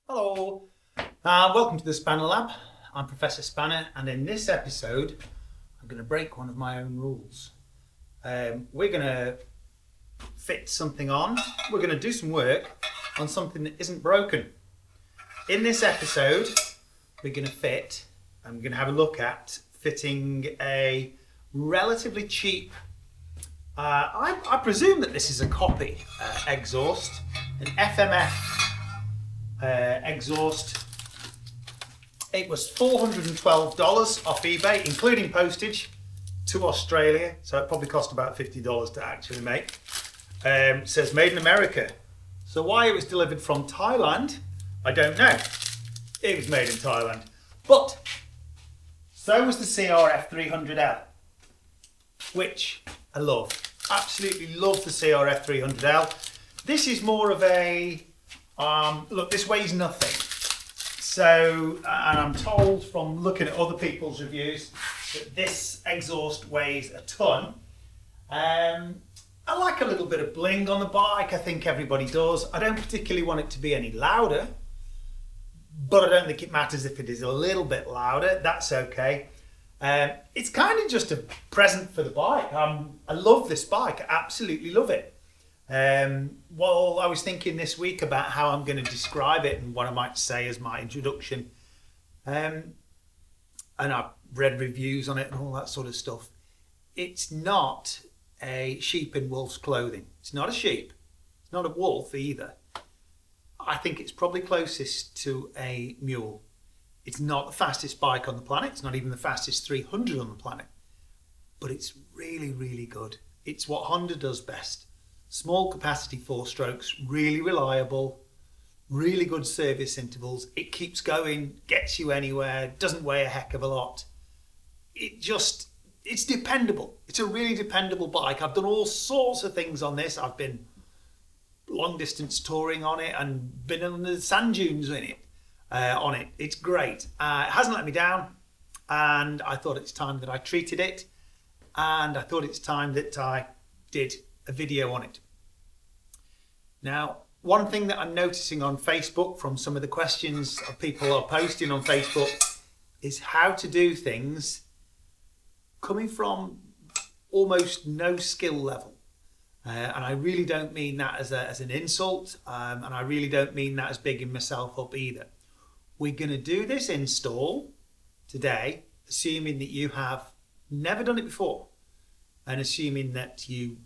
Hello, welcome to the Spanner Lab. I'm Professor Spanner, and in this episode I'm going to break one of my own rules. We're going to fit something on. We're going to do some work on something that isn't broken. In this episode we're going to have a look at fitting a relatively cheap, I presume that this is a copy exhaust, an FMF exhaust. It was $412 off eBay, including postage to Australia, so it probably cost about $50 to actually make. It says made in America. So why it was delivered from Thailand, I don't know. It was made in Thailand. But so was the CRF300L, which I love. Absolutely love the CRF300L. This is more of a look, this weighs nothing. So, and I'm told from looking at other people's reviews that this exhaust weighs a ton. I like a little bit of bling on the bike. I think everybody does. I don't particularly want it to be any louder, but I don't think it matters if it is a little bit louder. That's okay. It's kind of just a present for the bike. I love this bike. I absolutely love it. Well, I was thinking this week about how I'm going to describe it and what I might say as my introduction. And I've read reviews on it and all that sort of stuff. It's not a sheep in wolf's clothing. It's not a sheep. It's not a wolf either. I think it's probably closest to a mule. It's not the fastest bike on the planet. It's not even the fastest 300 on the planet. But it's really, really good. It's what Honda does best. Small capacity 4-strokes, really reliable, really good service intervals. It keeps going, gets you anywhere, doesn't weigh a heck of a lot. It's dependable. It's a really dependable bike. I've done all sorts of things on this. I've been long distance touring on it and been on the sand dunes in it, on it. It's great. It hasn't let me down, and I thought it's time that I treated it, and I thought it's time that I did a video on it. Now, one thing that I'm noticing on Facebook from some of the questions people are posting on Facebook is how to do things coming from almost no skill level. And I really don't mean that as an insult, and I really don't mean that as bigging myself up either. We're going to do this install today, assuming that you have never done it before, and assuming that you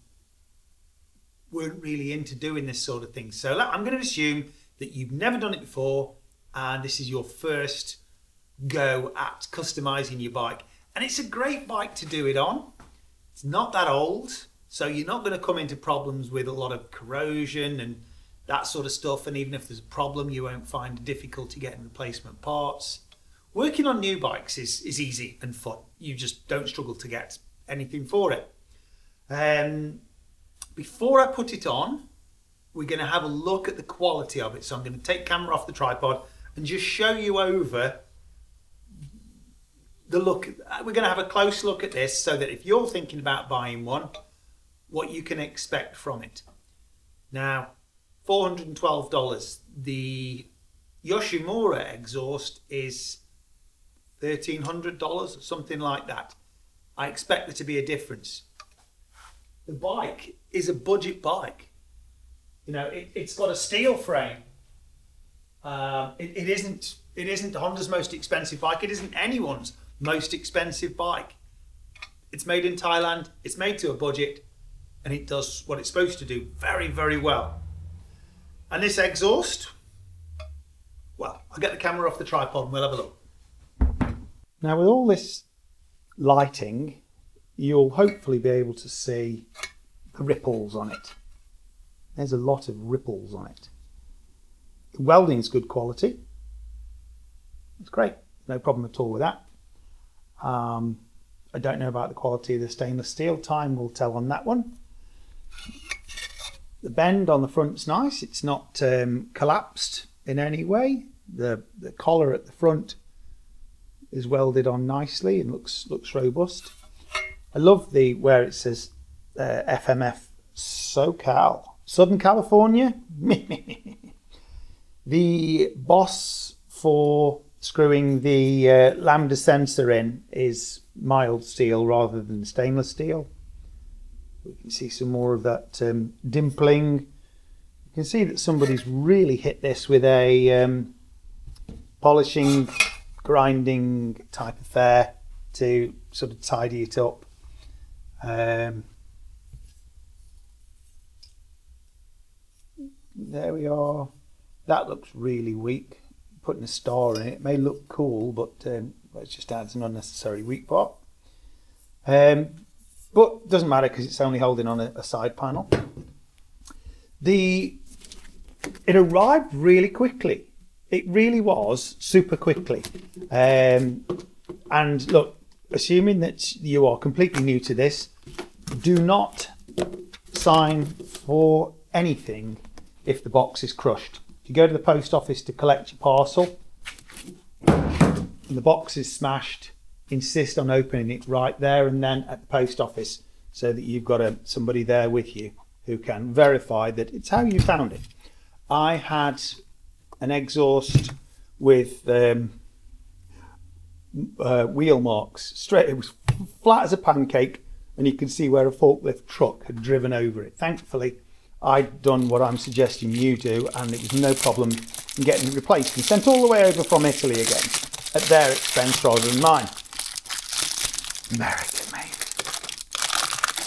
weren't really into doing this sort of thing. So I'm going to assume that you've never done it before and this is your first go at customizing your bike. And it's a great bike to do it on. It's not that old, so you're not going to come into problems with a lot of corrosion and that sort of stuff. And even if there's a problem, you won't find difficulty getting replacement parts. Working on new bikes is easy and fun. You just don't struggle to get anything for it. Before I put it on, we're going to have a look at the quality of it. So I'm going to take camera off the tripod and just show you over the look. We're going to have a close look at this so that if you're thinking about buying one, what you can expect from it. Now, $412. The Yoshimura exhaust is $1,300 or something like that. I expect there to be a difference. The bike is a budget bike. You know, it's got a steel frame. It isn't Honda's most expensive bike. It isn't anyone's most expensive bike. It's made in Thailand. It's made to a budget, and it does what it's supposed to do very, very well. And this exhaust, well, I'll get the camera off the tripod and we'll have a look. Now, with all this lighting, you'll hopefully be able to see the ripples on it. There's a lot of ripples on it. The welding is good quality. It's great. No problem at all with that. I don't know about the quality of the stainless steel. Time will tell on that one. The bend on the front's nice. It's not collapsed in any way. The collar at the front is welded on nicely and looks robust. I love where it says FMF SoCal, Southern California. The boss for screwing the lambda sensor in is mild steel rather than stainless steel. We can see some more of that dimpling. You can see that somebody's really hit this with a polishing, grinding type affair to sort of tidy it up. There we are. That looks really weak. Putting a star in it may look cool, but it just adds an unnecessary weak part. But it doesn't matter because it's only holding on a side panel. It arrived really quickly. It really was super quickly. And look, assuming that you are completely new to this, do not sign for anything if the box is crushed. If you go to the post office to collect your parcel and the box is smashed, insist on opening it right there and then at the post office so that you've got somebody there with you who can verify that it's how you found it. I had an exhaust with wheel marks straight. It was flat as a pancake and you can see where a forklift truck had driven over it. Thankfully, I'd done what I'm suggesting you do and it was no problem in getting it replaced and sent all the way over from Italy again at their expense rather than mine. American made.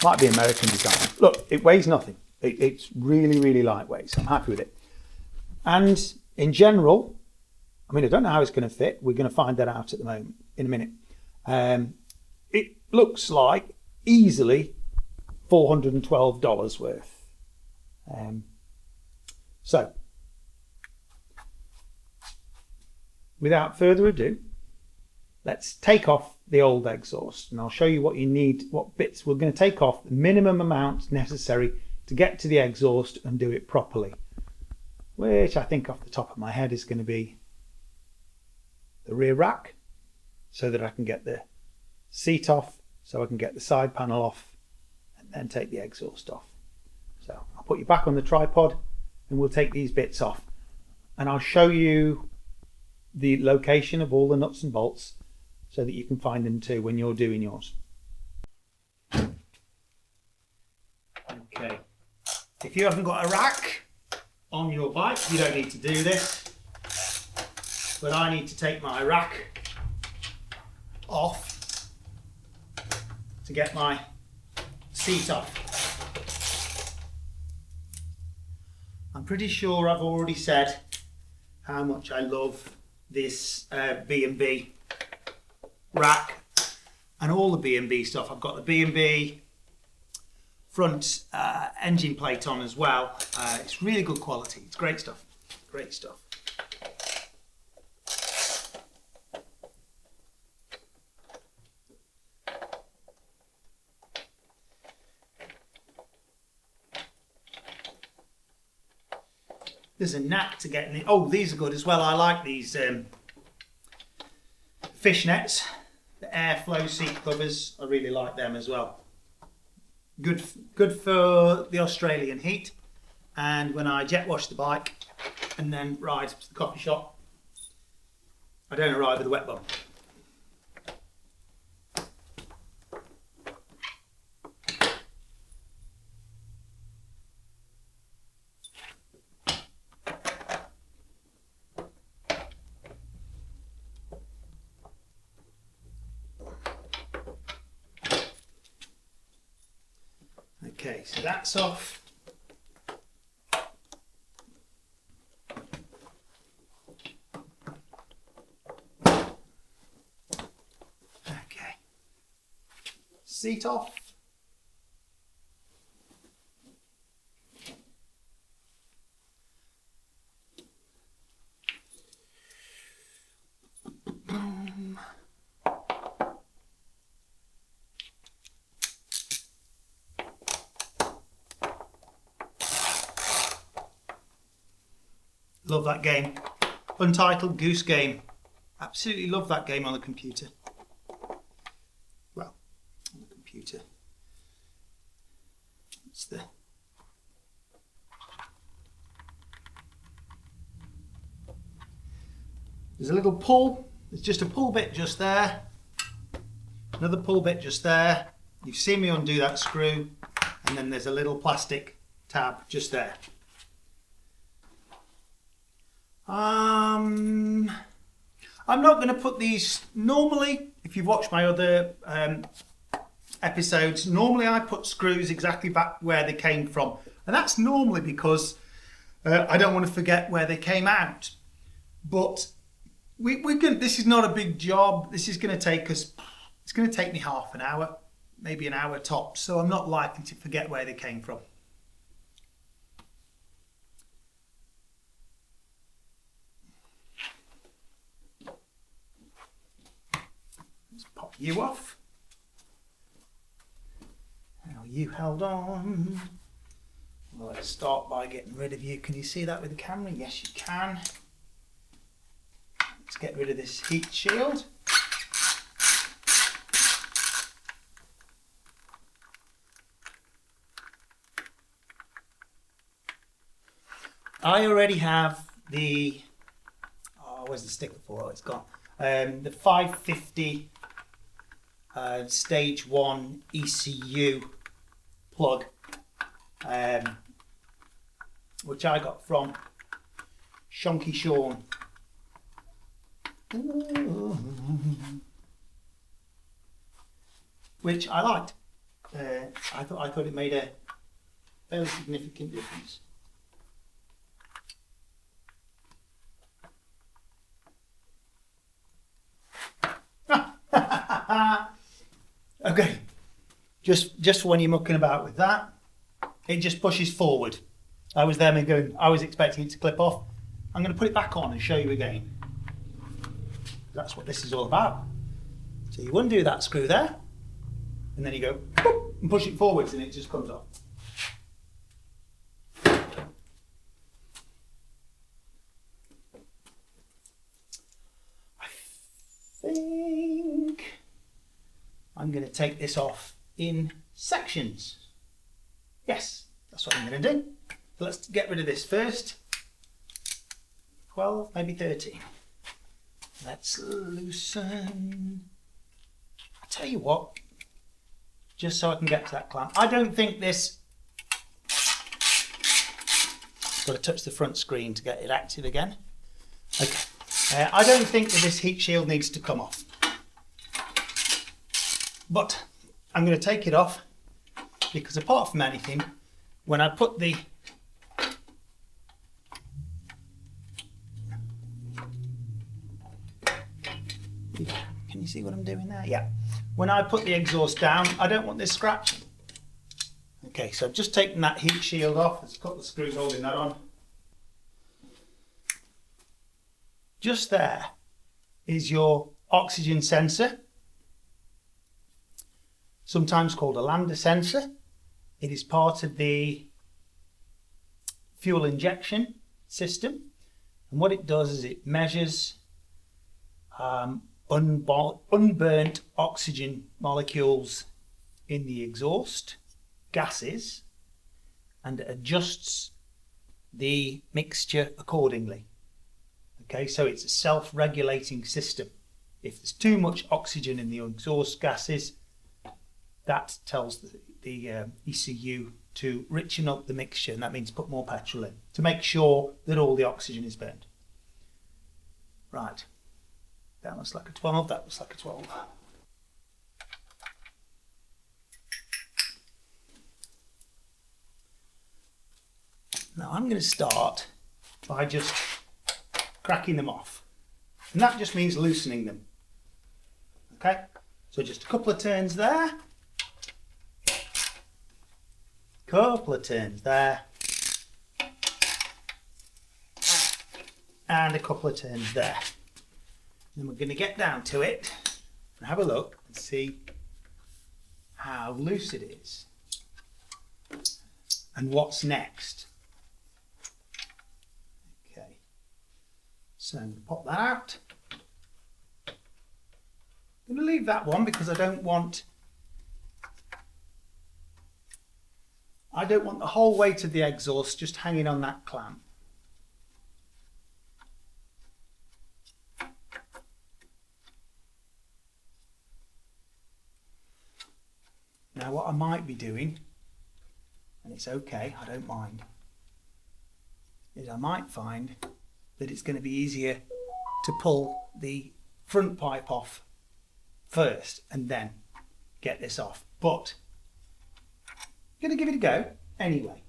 Might be American design. Look, it weighs nothing. It's really, really lightweight, so I'm happy with it. And in general, I mean, I don't know how it's going to fit. We're going to find that out at the moment, in a minute. It looks like easily $412 worth. So, without further ado, let's take off the old exhaust and I'll show you what you need, what bits we're going to take off, the minimum amount necessary to get to the exhaust and do it properly, which I think off the top of my head is going to be the rear rack so that I can get the seat off, so I can get the side panel off and then take the exhaust off. So I'll put you back on the tripod and we'll take these bits off and I'll show you the location of all the nuts and bolts so that you can find them too when you're doing yours. Okay, if you haven't got a rack on your bike, you don't need to do this, but I need to take my rack off to get my seat off. I'm pretty sure I've already said how much I love this B&B rack and all the B&B stuff. I've got the B&B front engine plate on as well. It's really good quality. It's great stuff. Great stuff. There's a knack to getting it. Oh, these are good as well. I like these fishnets, the airflow seat covers. I really like them as well. Good for the Australian heat. And when I jet wash the bike and then ride to the coffee shop, I don't arrive with a wet bum. Okay, so that's off. Okay, seat off. Love that game. Untitled Goose Game. Absolutely love that game on the computer. Well, on the computer. It's the There's a little pull. There's just a pull bit just there. Another pull bit just there. You've seen me undo that screw, and then there's a little plastic tab just there. I'm not going to put these, normally, if you've watched my other episodes, normally I put screws exactly back where they came from. And that's normally because I don't want to forget where they came out. But this is not a big job. This is going to take us, it's going to take me half an hour, maybe an hour tops. So I'm not likely to forget where they came from. Let's pop you off. Now you held on. Well, let's start by getting rid of you. Can you see that with the camera? Yes, you can. Let's get rid of this heat shield. I already have the, where's the sticker for? Oh, it's gone. The 550 stage 1 ECU plug, which I got from Shonky Sean. Which I liked. I thought it made a fairly significant difference. Okay, just for when you're mucking about with that, it just pushes forward. I was expecting it to clip off. I'm going to put it back on and show you again. That's what this is all about. So you undo that screw there, and then you go boop, and push it forwards, and it just comes off. I think I'm going to take this off in sections. Yes, that's what I'm going to do. So let's get rid of this first. 12, maybe 13. Let's loosen. I tell you what, just so I can get to that clamp. I don't think this. Got to touch the front screen to get it active again. Okay. I don't think that this heat shield needs to come off. But I'm going to take it off because apart from anything, when I put the can you see what I'm doing there? Yeah. When I put the exhaust down, I don't want this scratching. Okay, so I've just taken that heat shield off. There's a couple of screws holding that on. Just there is your oxygen sensor, sometimes called a lambda sensor. It is part of the fuel injection system, and what it does is it measures unburnt oxygen molecules in the exhaust gases and adjusts the mixture accordingly. Okay, so it's a self-regulating system. If there's too much oxygen in the exhaust gases, that tells the ECU to richen up the mixture, and that means put more petrol in to make sure that all the oxygen is burned. Right, that looks like a 12, that looks like a 12. Now I'm going to start by just cracking them off, and that just means loosening them. Okay, so just a couple of turns there, couple of turns there, and a couple of turns there. Then we're going to get down to it and have a look and see how loose it is and what's next. Okay, so I'm going to pop that out. I'm going to leave that one because I don't want the whole weight of the exhaust just hanging on that clamp. Now what I might be doing, and it's okay, I don't mind, is I might find that it's going to be easier to pull the front pipe off first and then get this off. But I'm going to give it a go anyway.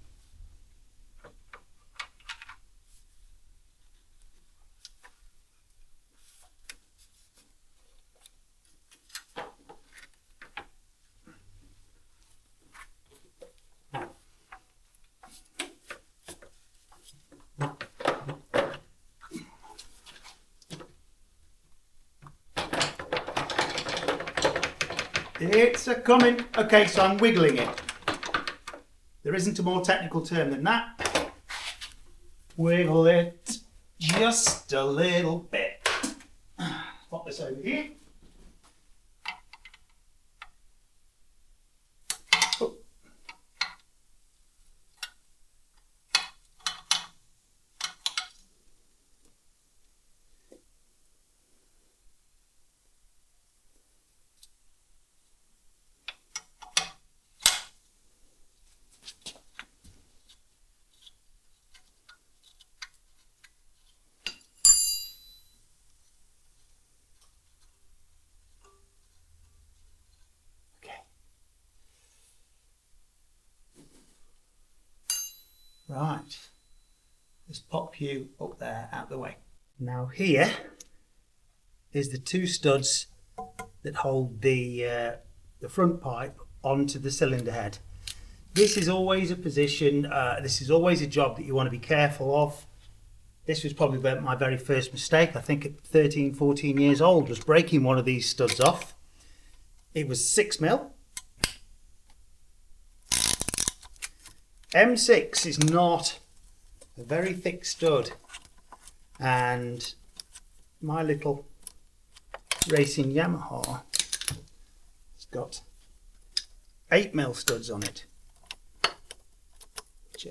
It's a coming. Okay, so I'm wiggling it. There isn't a more technical term than that. Wiggle it just a little bit. Pop this over here. Oh. Right, let's pop you up there out the way. Now here is the two studs that hold the front pipe onto the cylinder head. This is always a position, this is always a job that you want to be careful of. This was probably my very first mistake. I think at 13, 14 years old, was breaking one of these studs off. It was 6mm. M6 is not a very thick stud, and my little racing Yamaha has got 8mm studs on it, which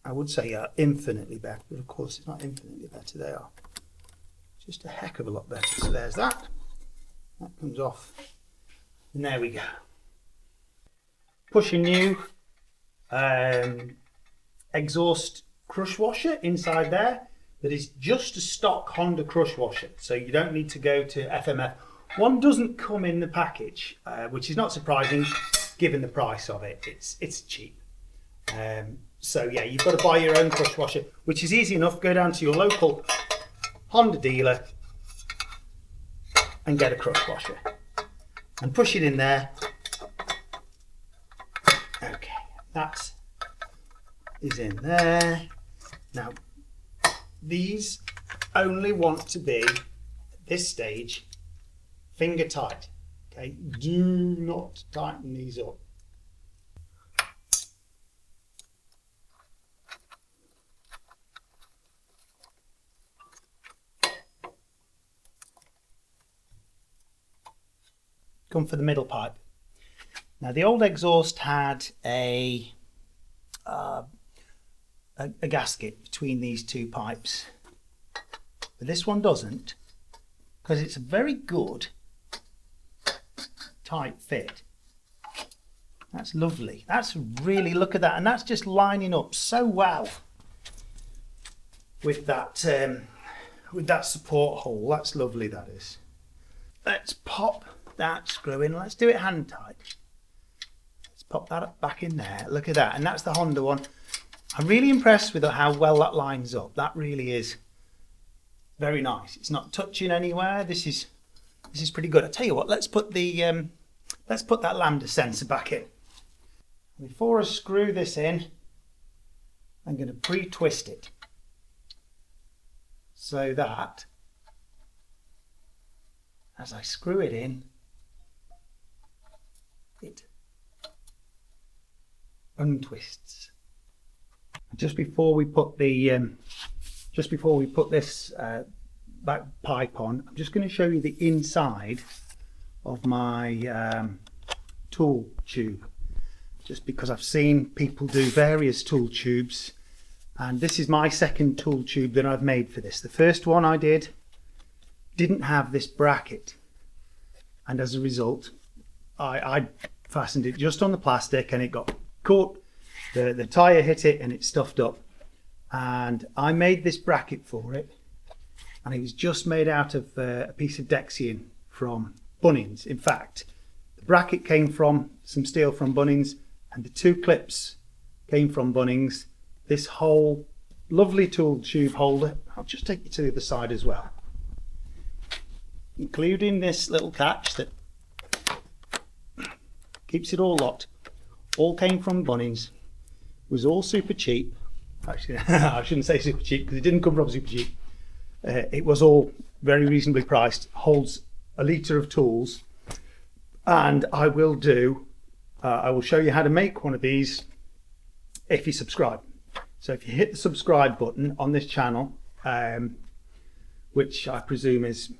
I would say are infinitely better, but of course it's not infinitely better, they are just a heck of a lot better. So there's that comes off, and there we go. Push a new exhaust crush washer inside there that is just a stock Honda crush washer, so you don't need to go to FMF. One doesn't come in the package, which is not surprising given the price of it. It's cheap. So yeah, you've got to buy your own crush washer, which is easy enough. Go down to your local Honda dealer and get a crush washer and push it in there. Okay, that is in there. Now, these only want to be, at this stage, finger tight. Okay, do not tighten these up. Come for the middle pipe. Now, the old exhaust had a gasket between these two pipes, but this one doesn't, because it's a very good tight fit. That's lovely. That's really, look at that, and that's just lining up so well with that support hole. That's lovely, that is. Let's pop that screw in. Let's do it hand tight. Let's pop that back in there. Look at that, and that's the Honda one. I'm really impressed with how well that lines up. That really is very nice. It's not touching anywhere. This is pretty good. I tell you what, let's put that lambda sensor back in. Before I screw this in, I'm going to pre-twist it so that as I screw it in, it untwists. Just before we put this back pipe on, I'm just going to show you the inside of my tool tube, just because I've seen people do various tool tubes, and this is my second tool tube that I've made for this. The first one I didn't have this bracket, and as a result I fastened it just on the plastic and it got caught. The tyre hit it and it stuffed up. And I made this bracket for it, and it was just made out of a piece of Dexian from Bunnings. In fact, the bracket came from some steel from Bunnings, and the 2 clips came from Bunnings. This whole lovely tool tube holder, I'll just take you to the other side as well, including this little catch that keeps it all locked, all came from Bunnings, was all super cheap. Actually, I shouldn't say super cheap because it didn't come from super cheap. It was all very reasonably priced, holds a litre of tools, and I will show you how to make one of these if you subscribe. So if you hit the subscribe button on this channel, which I presume is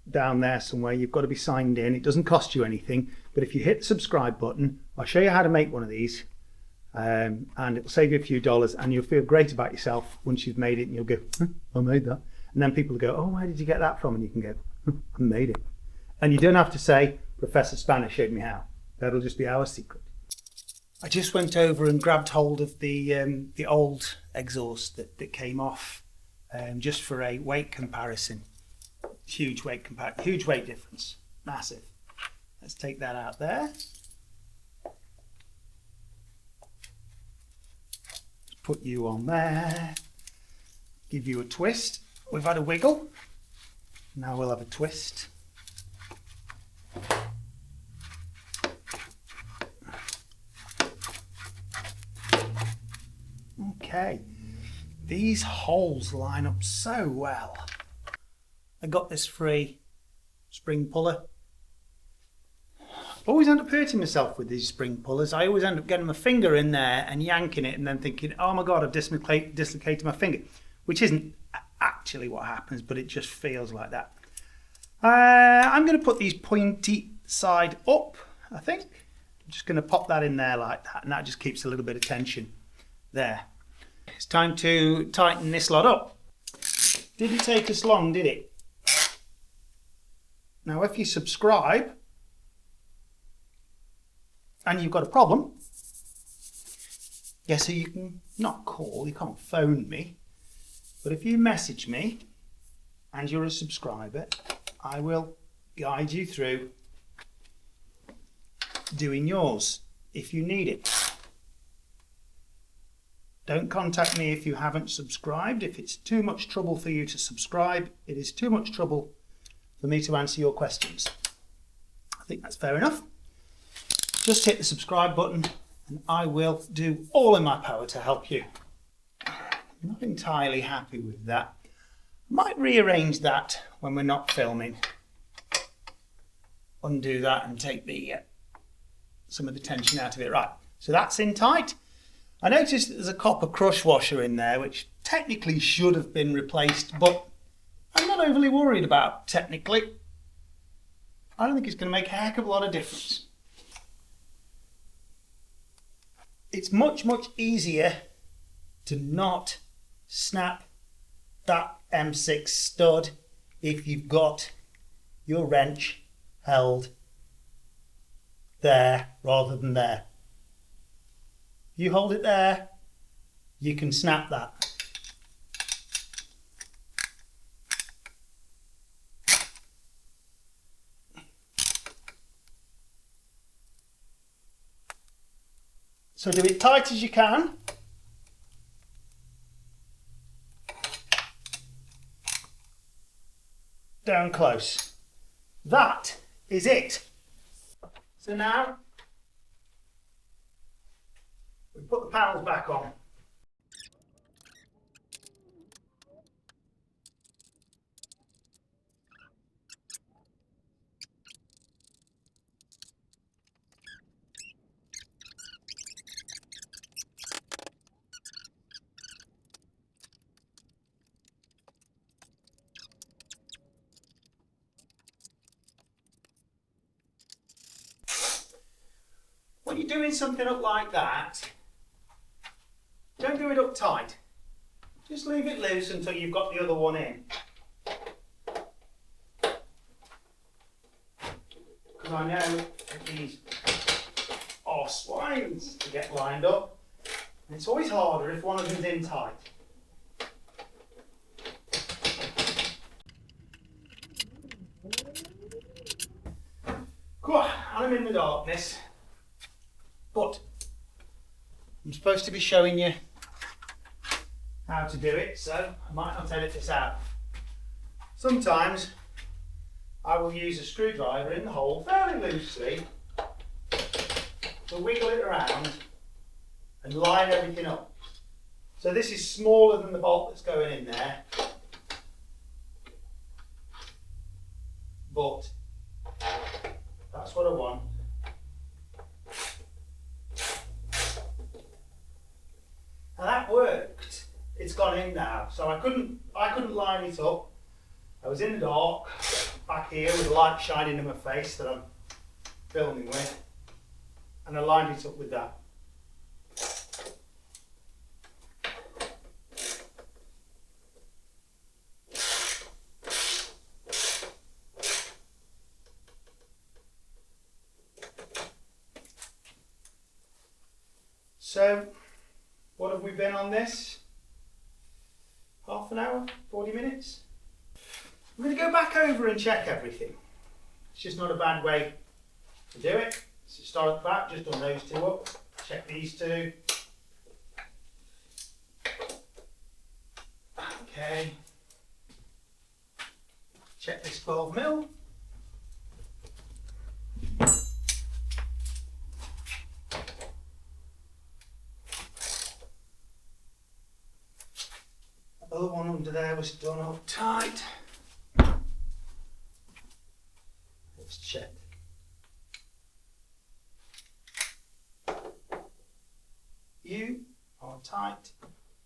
down there somewhere, you've got to be signed in. It doesn't cost you anything, but if you hit the subscribe button, I'll show you how to make one of these, and it'll save you a few dollars, and you'll feel great about yourself once you've made it, and you'll go, I made that. And then people will go, oh, where did you get that from? And you can go, I made it. And you don't have to say, Professor Spanner showed me how. That'll just be our secret. I just went over and grabbed hold of the old exhaust that came off, just for a weight comparison. Huge weight difference, massive. Let's take that out there. Put you on there, give you a twist. We've had a wiggle, now we'll have a twist. Okay, these holes line up so well. I got this free spring puller. Always end up hurting myself with these spring pullers. I always end up getting my finger in there and yanking it and then thinking, oh my God, I've dislocated my finger, which isn't actually what happens, but it just feels like that. I'm going to put these pointy side up, I think. I'm just going to pop that in there like that, and that just keeps a little bit of tension there. It's time to tighten this lot up. Didn't take us long, did it? Now, if you subscribe and you've got a problem, yes, so you can not call, you can't phone me, but if you message me and you're a subscriber, I will guide you through doing yours if you need it. Don't contact me if you haven't subscribed. If it's too much trouble for you to subscribe, it is too much trouble for me to answer your questions. I think that's fair enough. Just hit the subscribe button and I will do all in my power to help you. I'm not entirely happy with that. I might rearrange that when we're not filming. Undo that and take the some of the tension out of it. Right, so that's in tight. I noticed that there's a copper crush washer in there, which technically should have been replaced, but I'm not overly worried about technically. I don't think it's going to make a heck of a lot of difference. It's much, much easier to not snap that M6 stud if you've got your wrench held there rather than there. You hold it there, you can snap that. So do it tight as you can. Down close. That is it. So now we put the panels back on. When you're doing something up like that, don't do it up tight. Just leave it loose until you've got the other one in. Because I know that these arse lines to get lined up. And it's always harder if one of them's in tight. Cool, and I'm in the darkness, but I'm supposed to be showing you how to do it, so I might not edit this out. Sometimes I will use a screwdriver in the hole fairly loosely to wiggle it around and line everything up. So this is smaller than the bolt that's going in there, but that's what I want. Now that worked. It's gone in now, so I couldn't line it up. I was in the dark back here with the light shining in my face that I'm filming with, and I lined it up with that. So, what have we been on this? Half an hour? 40 minutes? I'm going to go back over and check everything. It's just not a bad way to do it. So start at the back, just on those two up. Check these two. Okay. Check this 12mm. The other one under there was done up tight. Let's check. You are tight.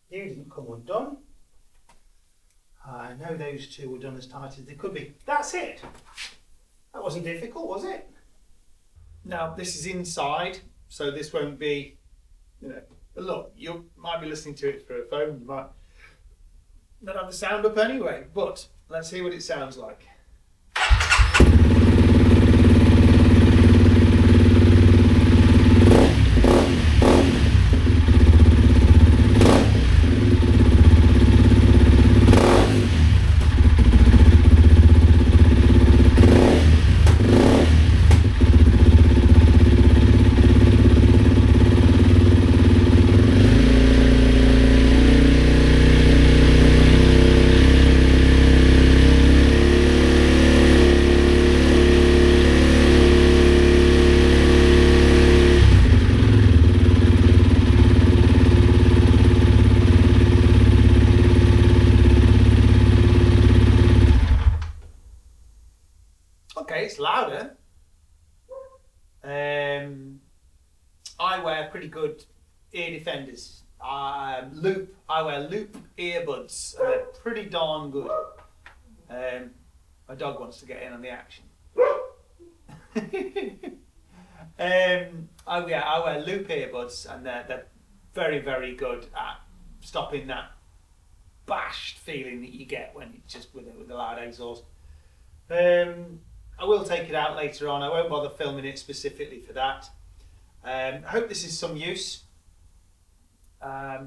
You didn't come undone. I know those two were done as tight as they could be. That's it. That wasn't difficult, was it? Now this is inside, so this won't be, but look, you might be listening to it through a phone, you might not have the sound up anyway, but let's hear what it sounds like. Okay, it's louder. I wear pretty good ear defenders. I wear loop earbuds, and they're pretty darn good. My dog wants to get in on the action. I wear loop earbuds, and they're very, very good at stopping that bashed feeling that you get when it's just with a loud exhaust. I will take it out later on. I won't bother filming it specifically for that. I hope this is some use.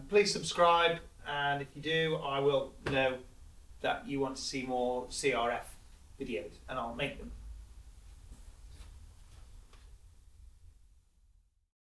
Please subscribe, and if you do, I will know that you want to see more CRF videos, and I'll make them.